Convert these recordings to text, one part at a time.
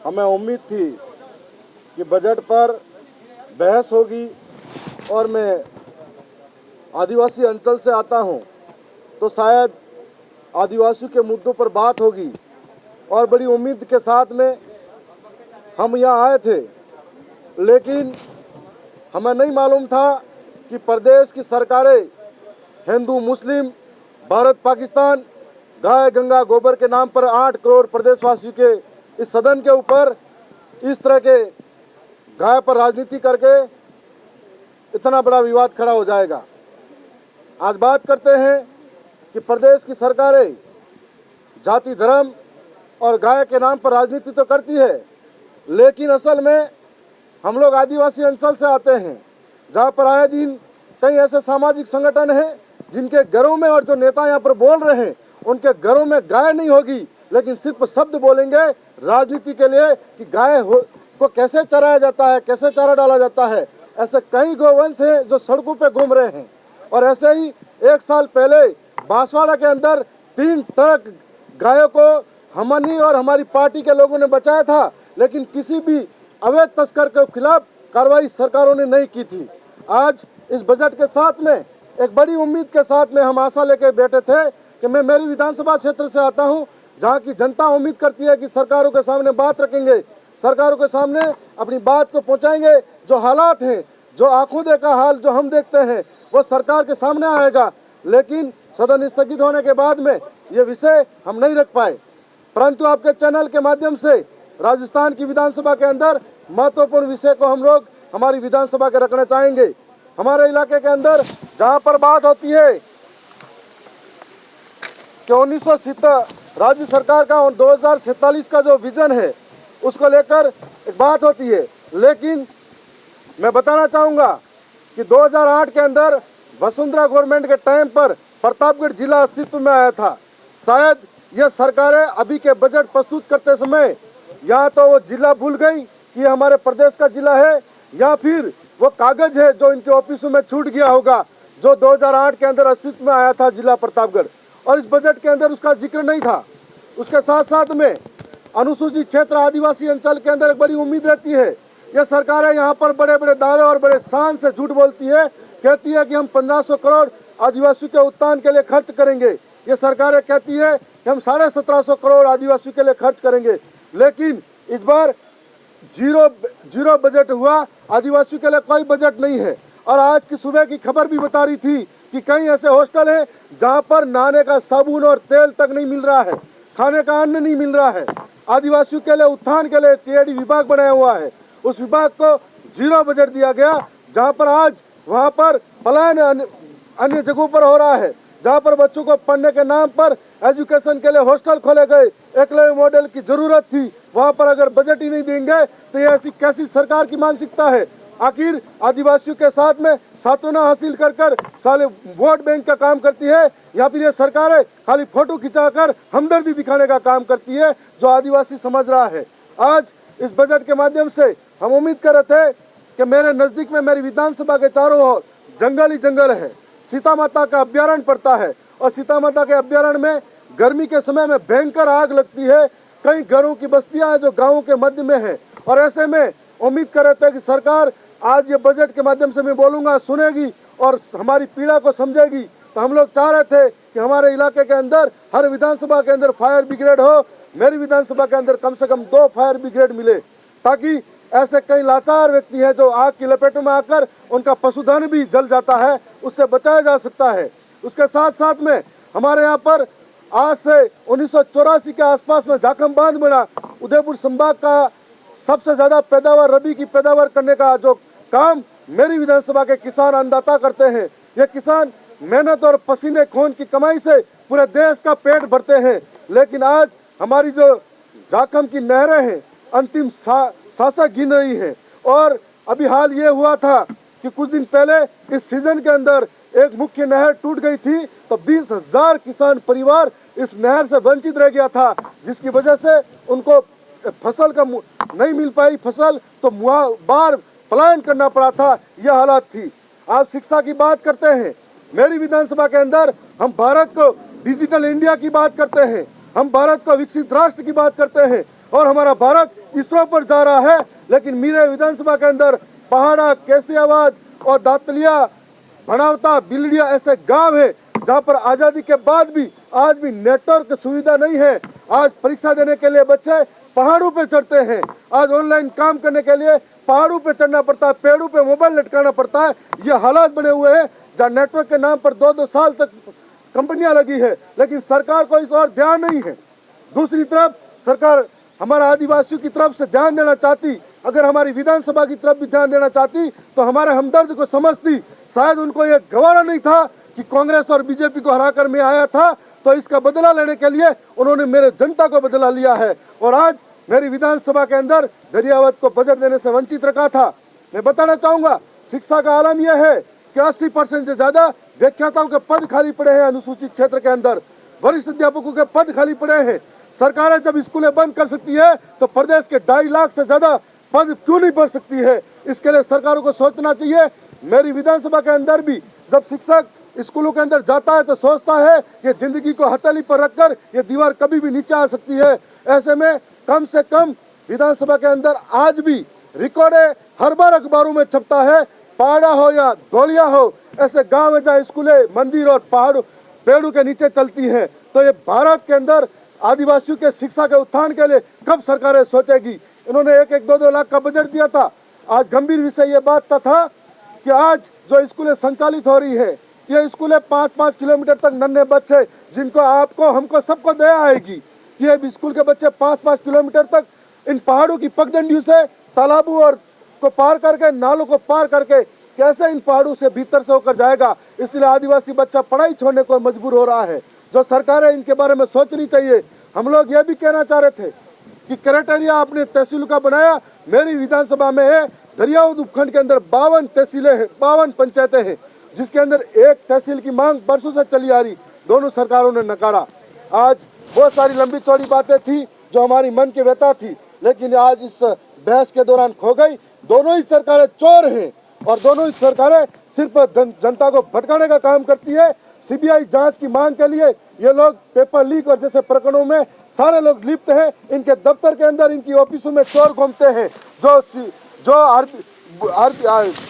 हमें उम्मीद थी कि बजट पर बहस होगी और मैं आदिवासी अंचल से आता हूं तो शायद आदिवासियों के मुद्दों पर बात होगी और बड़ी उम्मीद के साथ में हम यहाँ आए थे। लेकिन हमें नहीं मालूम था कि प्रदेश की सरकारें हिंदू मुस्लिम भारत पाकिस्तान गाय गंगा गोबर के नाम पर 8 करोड़ प्रदेशवासियों के इस सदन के ऊपर इस तरह के गाय पर राजनीति करके इतना बड़ा विवाद खड़ा हो जाएगा। आज बात करते हैं कि प्रदेश की सरकारें जाति धर्म और गाय के नाम पर राजनीति तो करती है, लेकिन असल में हम लोग आदिवासी अंचल से आते हैं जहाँ पर आए दिन कई ऐसे सामाजिक संगठन हैं जिनके घरों में और जो नेता यहाँ पर बोल रहे हैं उनके घरों में गाय नहीं होगी, लेकिन सिर्फ शब्द बोलेंगे राजनीति के लिए कि गाय को कैसे चराया जाता है, कैसे चारा डाला जाता है। ऐसे कई गोवंश हैं जो सड़कों पे घूम रहे हैं। और ऐसे ही 1 साल पहले बांसवाड़ा के अंदर 3 ट्रक गायों को हमनी और हमारी पार्टी के लोगों ने बचाया था, लेकिन किसी भी अवैध तस्कर के खिलाफ कार्रवाई सरकारों ने नहीं की थी। आज इस बजट के साथ में एक बड़ी उम्मीद के साथ में हम आशा लेकर बैठे थे कि मैं मेरी विधानसभा क्षेत्र से आता हूं, जहां की जनता उम्मीद करती है कि सरकारों के सामने बात रखेंगे, सरकारों के सामने अपनी बात को पहुंचाएंगे। जो हालात हैं, जो आंखों देखा हाल जो हम देखते हैं वो सरकार के सामने आएगा। लेकिन सदन स्थगित होने के बाद में ये विषय हम नहीं रख पाए, परंतु आपके चैनल के माध्यम से राजस्थान की विधानसभा के अंदर महत्वपूर्ण विषय को हम लोग हमारी विधानसभा के रखना चाहेंगे। हमारे इलाके के अंदर जहां पर बात होती है कि 1970 राज्य सरकार का और 2047 का जो विजन है उसको लेकर एक बात होती है, लेकिन मैं बताना चाहूँगा कि 2008 के अंदर वसुंधरा गवर्नमेंट के टाइम पर प्रतापगढ़ जिला अस्तित्व में आया था। शायद यह सरकारें अभी के बजट प्रस्तुत करते समय या तो वो जिला भूल गई कि हमारे प्रदेश का जिला है, या फिर वो कागज है जो इनके ऑफिसों में छूट गया होगा जो 2008 के अंदर अस्तित्व में आया था जिला प्रतापगढ़, और इस बजट के अंदर उसका जिक्र नहीं था। उसके साथ साथ में अनुसूचित क्षेत्र आदिवासी अंचल के अंदर एक बड़ी उम्मीद रहती है। यह सरकारें यहाँ पर बड़े बड़े दावे और बड़े शान से झूठ बोलती है, कहती है कि हम 1500 करोड़ आदिवासियों के उत्थान के लिए खर्च करेंगे। ये सरकारें कहती है कि हम 1750 करोड़ आदिवासियों के लिए खर्च करेंगे, लेकिन इस बार जीरो बजट हुआ, आदिवासियों के लिए कोई बजट नहीं है। और आज की सुबह की खबर भी बता रही थी कि कई ऐसे हॉस्टल हैं जहां पर नहाने का साबुन और तेल तक नहीं मिल रहा है, खाने का अन्न नहीं मिल रहा है। आदिवासियों के लिए उत्थान के लिए टीआईडी विभाग बनाया हुआ है, उस विभाग को 0 बजट दिया गया, जहां पर आज वहां पर पलायन अन्य जगहों पर हो रहा है, जहां पर बच्चों को पढ़ने के नाम पर एजुकेशन के लिए हॉस्टल खोले गए। एकलव्य मॉडल की जरूरत थी, वहां पर अगर बजट ही नहीं देंगे तो ये ऐसी कैसी सरकार की मानसिकता है। आखिर आदिवासियों के साथ में सांत्वना हासिल कर साले वोट बैंक का काम करती है, या फिर ये सरकारें खाली फोटो खिंचाकर हमदर्दी दिखाने का काम करती है, जो आदिवासी समझ रहा है। आज इस बजट के माध्यम से हम उम्मीद कर रहे थे कि मेरे नजदीक में मेरी विधानसभा के चारों ओर जंगल ही जंगल है, सीता माता का अभ्यारण्य पड़ता है, और सीता माता के अभ्यारण्य में गर्मी के समय में भयंकर आग लगती है। कई घरों की बस्तियां हैं जो गाँव के मध्य में है, और ऐसे में उम्मीद कर रहे थे कि सरकार आज ये बजट के माध्यम से मैं बोलूँगा सुनेगी और हमारी पीड़ा को समझेगी। तो हम लोग चाह रहे थे कि हमारे इलाके के अंदर हर विधानसभा के अंदर फायर ब्रिगेड हो। मेरी विधानसभा के अंदर कम से कम 2 फायर ब्रिगेड मिले, ताकि ऐसे कई लाचार व्यक्ति हैं जो आग की लपेटों में आकर उनका पशुधन भी जल जाता है, उससे बचाया जा सकता है। उसके साथ साथ में हमारे यहाँ पर आज से 1984 के आसपास में जाखम बांध बना। उदयपुर संभाग का सबसे ज्यादा पैदावार, रबी की पैदावार करने का जो काम मेरी विधानसभा के किसान अन्नदाता करते हैं। ये किसान मेहनत और पसीने खून की कमाई से पूरे देश का पेट भरते हैं, लेकिन आज हमारी जो जाखम की नहरें हैं अंतिम सांसें गिन रही हैं। और अभी हाल ये हुआ था कि कुछ दिन पहले इस सीजन के अंदर एक मुख्य नहर टूट गई थी, तो 20,000 किसान परिवार इस नहर से वंचित रह गया था, जिसकी वजह से उनको फसल का नहीं मिल पाई फसल, तो बार पलायन करना पड़ा था। यह हालात थी। आप शिक्षा की बात करते हैं, मेरी विधानसभा के अंदर हम भारत को डिजिटल इंडिया की बात करते हैं, हम भारत को विकसित राष्ट्र की बात करते हैं, और हमारा भारत इसरो पर जा रहा है। लेकिन मेरे विधानसभा के अंदर पहाड़ा, केसरियाबाद और दातलिया, भड़ावता, बिलडिया ऐसे गांव है जहां पर आज़ादी के बाद भी आज भी नेटवर्क सुविधा नहीं है। आज परीक्षा देने के लिए बच्चे पहाड़ों पे चढ़ते हैं। आज ऑनलाइन काम करने के लिए पहाड़ों पे चढ़ना पड़ता है, पेड़ों पे मोबाइल लटकाना पड़ता है। ये हालात बने हुए हैं जहाँ नेटवर्क के नाम पर 2-2 साल तक कंपनियां लगी है, लेकिन सरकार को इस और ध्यान नहीं है। दूसरी तरफ सरकार हमारा आदिवासियों की तरफ से ध्यान देना चाहती, अगर हमारी विधानसभा की तरफ भी ध्यान देना चाहती तो हमारे हमदर्द को समझती। शायद उनको ये गवारा नहीं था कि कांग्रेस और बीजेपी को हराकर मैं आया था, तो इसका बदला लेने के लिए उन्होंने मेरे जनता को बदला लिया है। और आज मेरी विधानसभा के अंदर दरियावत को बजट देने से वंचित रखा था। मैं बताना चाहूंगा, शिक्षा का आलम यह है कि 80% से ज्यादा व्याख्याताओं के पद खाली पड़े हैं अनुसूचित क्षेत्र के अंदर, वरिष्ठ अध्यापकों के पद खाली पड़े हैं। सरकारें जब स्कूलें बंद कर सकती है तो प्रदेश के 2.5 लाख से ज्यादा पद क्यों नहीं भर सकती है? इसके लिए सरकारों को सोचना चाहिए। मेरी विधानसभा के अंदर भी जब शिक्षक स्कूलों के अंदर जाता है तो सोचता है कि जिंदगी को हथेली पर रखकर ये दीवार कभी भी नीचे आ सकती है। ऐसे में कम से कम विधानसभा के अंदर आज भी रिकॉर्ड है, हर बार अखबारों में छपता है, पहाड़ा हो या धौलिया हो, ऐसे गांव है जहाँ स्कूलें, मंदिर और पेड़ों के नीचे चलती हैं। तो ये भारत के अंदर आदिवासियों के शिक्षा के उत्थान के लिए कब सरकारें सोचेगी? इन्होंने 1-2 लाख का बजट दिया था। आज गंभीर विषय ये बात का था कि आज जो स्कूलें संचालित हो रही है, ये स्कूलें 5-5 किलोमीटर तक नन्हे बच्चे, जिनको आपको हमको सबको दया आएगी, ये स्कूल के बच्चे 5-5 किलोमीटर तक इन पहाड़ों की पगडंडियों से तालाबों और को पार करके, नालों को पार करके कैसे इन पहाड़ों से भीतर से होकर जाएगा? इसलिए आदिवासी बच्चा पढ़ाई छोड़ने को मजबूर हो रहा है। जो सरकारें इनके बारे में सोचनी चाहिए। हम लोग ये भी कहना चाह रहे थे कि क्राइटेरिया आपने तहसील का बनाया, मेरी विधानसभा में है दरियावत उपखंड के अंदर 52 तहसीलें हैं, 52 पंचायतें हैं, जिसके अंदर एक तहसील की मांग बरसों से चली आ रही, दोनों सरकारों ने नकारा। आज बहुत सारी लंबी चौड़ी बातें थी जो हमारी मन की व्यथा थी, लेकिन आज इस बहस के दौरान खो गई। दोनों ही सरकारें चोर हैं और दोनों ही सरकारें सिर्फ जनता को भटकाने का काम करती है। सीबीआई जांच की मांग के लिए ये लोग पेपर लीक और जैसे प्रकरणों में सारे लोग लिप्त हैं। इनके दफ्तर के अंदर, इनकी ऑफिसों में चोर घूमते हैं। जो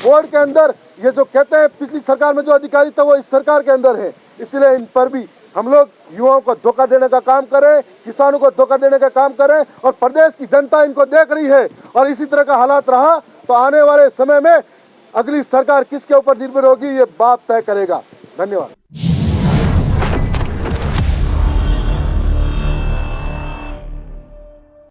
बोर्ड के अंदर ये जो कहते हैं पिछली सरकार में जो अधिकारी था वो इस सरकार के अंदर है। इसलिए इन पर भी हम लोग युवाओं को धोखा देने का काम करें, किसानों को धोखा देने का काम करें, और प्रदेश की जनता इनको देख रही है। और इसी तरह का हालात रहा तो आने वाले समय में अगली सरकार किसके ऊपर निर्भर होगी ये बात तय करेगा। धन्यवाद।